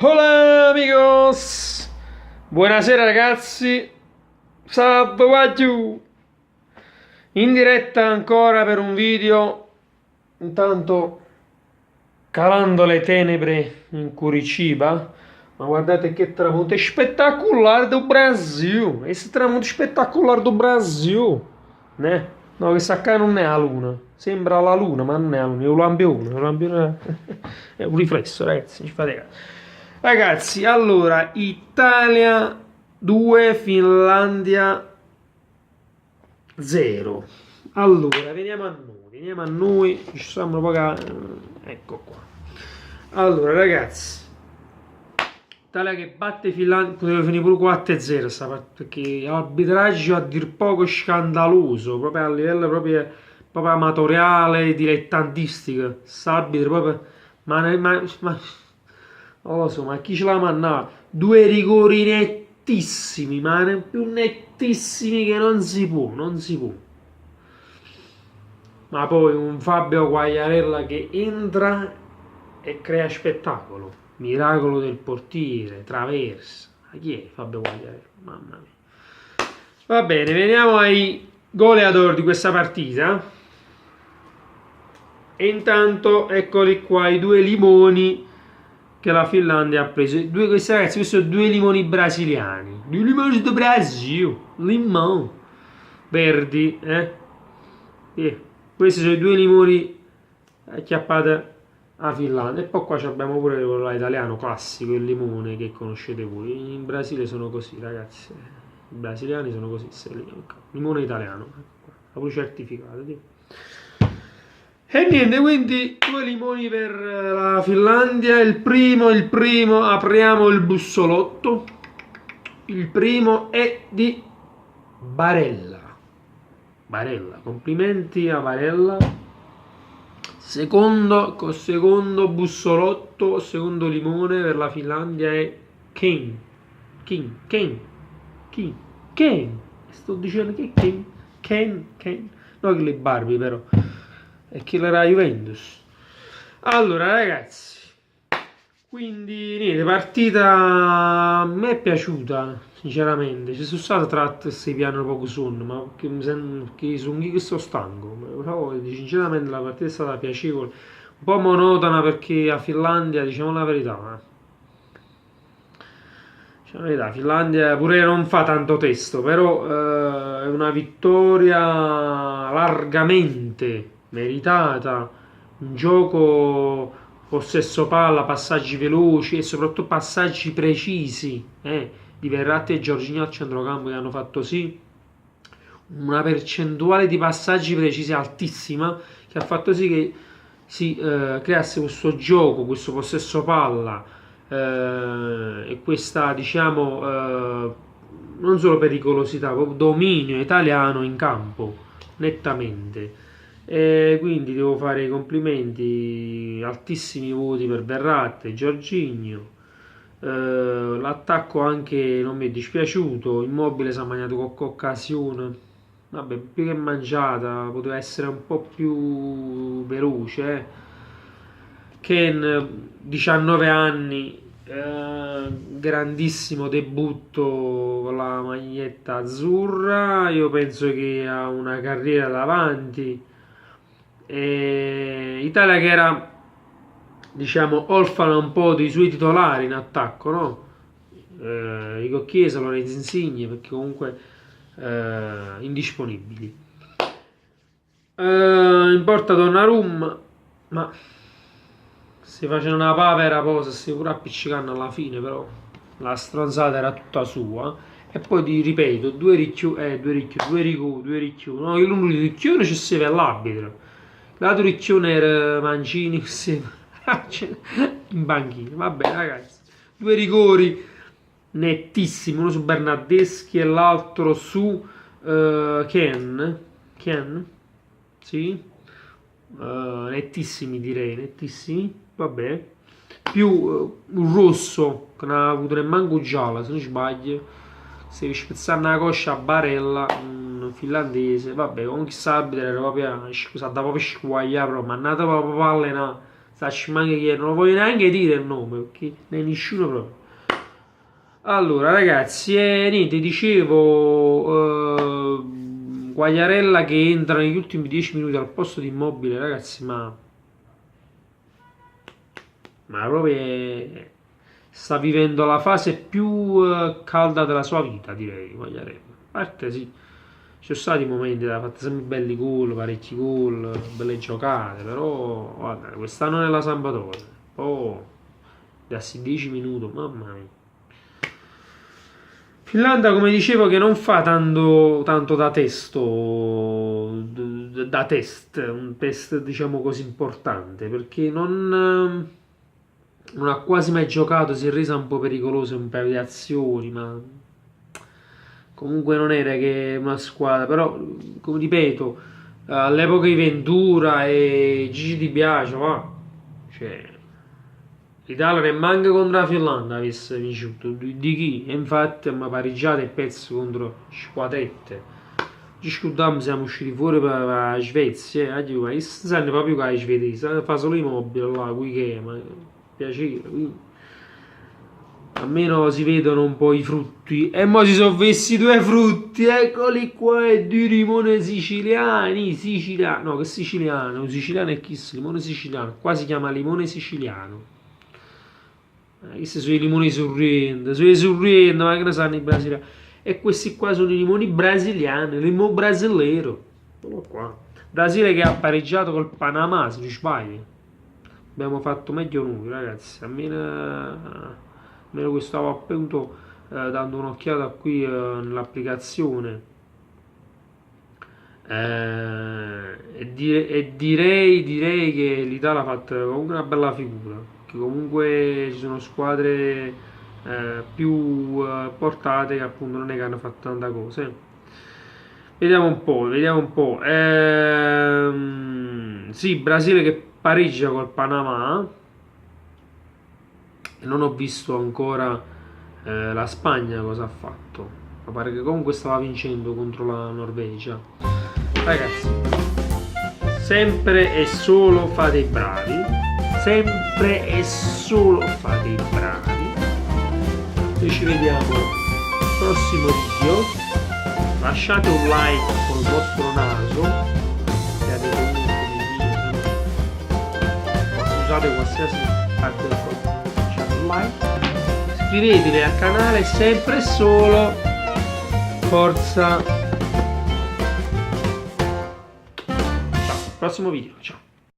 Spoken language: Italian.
Hola amigos! Buonasera ragazzi! Salve guagliù! In diretta ancora per un video, intanto calando le tenebre in Curitiba, ma guardate che tramonto spettacolare do Brasil! Esse tramonto spettacolare do Brasil! Né? No, questa qua non è la luna, sembra la luna ma non è la luna, è un lampione è un riflesso ragazzi, ci fate caso. Ragazzi, allora, Italia 2, Finlandia 0. Allora, veniamo a noi, ci siamo poca... ecco qua. Allora, ragazzi, Italia che batte Finlandia, poteva finire pure 4-0 sta partita, perché l'arbitraggio a dir poco scandaloso, proprio a livello proprio amatoriale, dilettantistico, s'arbitro proprio, ma non lo so, ma chi ce l'ha mandato? Due rigori nettissimi, ma più nettissimi che non si può, non si può. Ma poi un Fabio Quagliarella che entra e crea spettacolo. Miracolo del portiere, traversa. Ma chi è Fabio Quagliarella? Mamma mia. Va bene, veniamo ai goleador di questa partita. E intanto eccoli qua i due limoni che la Finlandia ha preso. Questi ragazzi, questi sono due limoni brasiliani. Due limoni do Brasil. Limão. Verdi, questi sono i due limoni acchiappati a Finlandia. E poi qua abbiamo pure quello italiano classico, il limone che conoscete voi. In Brasile sono così, ragazzi. I brasiliani sono così. Limone italiano. La voce certificata. E niente, quindi due limoni per la Finlandia. Il primo, apriamo il bussolotto. Il primo è di Barella. Barella, complimenti a Barella. Secondo bussolotto, secondo limone per la Finlandia è Kane. Sto dicendo che Kane. No, che le Barbie però. E che era Juventus. Allora ragazzi, quindi niente, partita a me è piaciuta sinceramente. Ci sono stato tratti se piano poco sonno, ma che mi sembra che sono che sto stanco. Però sinceramente la partita è stata piacevole, un po' monotona perché a Finlandia, diciamo la verità, Finlandia pure non fa tanto testo, però è una vittoria largamente meritata, un gioco possesso palla, passaggi veloci e soprattutto passaggi precisi di Verratti e Jorginho al centrocampo che hanno fatto sì una percentuale di passaggi precisi altissima, che ha fatto sì che si creasse questo gioco, questo possesso palla e questa, diciamo, non solo pericolosità, proprio dominio italiano in campo, nettamente. E quindi devo fare i complimenti, altissimi voti per Verratti, Jorginho. L'attacco anche non mi è dispiaciuto. Immobile si è mangiato qualche occasione, vabbè, più che mangiata, poteva essere un po' più veloce. Kane, 19 anni, grandissimo debutto con la maglietta azzurra. Io penso che ha una carriera davanti. Italia che era, diciamo, orfana un po' dei suoi titolari in attacco, no? Rico Chiesa, Lorenzo Insigne, perché comunque indisponibili. In porta Donnarumma, ma si faceva una papera posa, si pure appiccicando alla fine, però la stronzata era tutta sua. E poi ti ripeto, due ricchioni, no, l'unico ricchione ci si vede l'arbitro. L'altro ricchione era Mancini in banchina. Vabbè ragazzi, due rigori nettissimi, uno su Bernardeschi e l'altro su Ken, sì, nettissimi direi, nettissimi, vabbè, più un rosso che non ha avuto nemmeno gialla, se non sbaglio, se spezzare una coscia a Barella, un finlandese, vabbè, comunque l'arbitro era proprio, scusate, proprio squagliato, ma è andato proprio a allenare, Sacci manca chi è, non lo voglio neanche dire il nome perché ne è nessuno proprio. Allora ragazzi, niente, dicevo, Quagliarella che entra negli ultimi 10 minuti al posto di Immobile, ragazzi, ma proprio sta vivendo la fase più calda della sua vita, direi, Quagliarella. A parte sì, ci sono stati momenti, ha fatto sempre belli gol, parecchi gol, belle giocate, però guarda, quest'anno nella Sampdoria, poi da 10 minuti, mamma mia. Finlandia, come dicevo, che non fa tanto da testo, da test, un test diciamo così importante, perché non ha quasi mai giocato, si è resa un po' pericolosa in un paio di azioni, ma comunque non era che una squadra, però, come ripeto, all'epoca di Ventura e Gigi Di Biagio, cioè, l'Italia ne manca contro la Finlandia avesse vinto di chi? E infatti abbiamo pareggiato il pezzo contro Squadrette. Ci scudammo, siamo usciti fuori per la Svezia, ma che sanno proprio che la svedese, fa solo Immobile là, qui che ma piacere, almeno si vedono un po' i frutti. E mo si sono messi due frutti, eccoli qua, e due limoni siciliani, no che siciliano, siciliano è chi? Limone siciliano, qua si chiama limone siciliano. Questi sono i limoni sorrenti, ma che ne sanno i brasiliani? E questi qua sono i limoni brasiliani, il limone brasileiro. Eccolo qua. Brasile che ha pareggiato col Panama, se non sbaglio. Abbiamo fatto meglio noi, ragazzi. Almeno che stavo appunto dando un'occhiata qui nell'applicazione. E direi che l'Italia ha fatto comunque una bella figura. Che comunque ci sono squadre più portate che appunto non è che hanno fatto tanta cosa. Vediamo un po'. Sì, Brasile che pareggia col Panama. Non ho visto ancora la Spagna cosa ha fatto. Ma pare che comunque stava vincendo contro la Norvegia. Ragazzi, sempre e solo fate i bravi. Sempre e solo fate i bravi. Noi ci vediamo al prossimo video. Lasciate un like con il vostro naso se avete voluto nei video. Usate qualsiasi parte del corpo, lasciate un like. Iscrivetevi al canale sempre e solo. Forza. Ciao, prossimo video, ciao.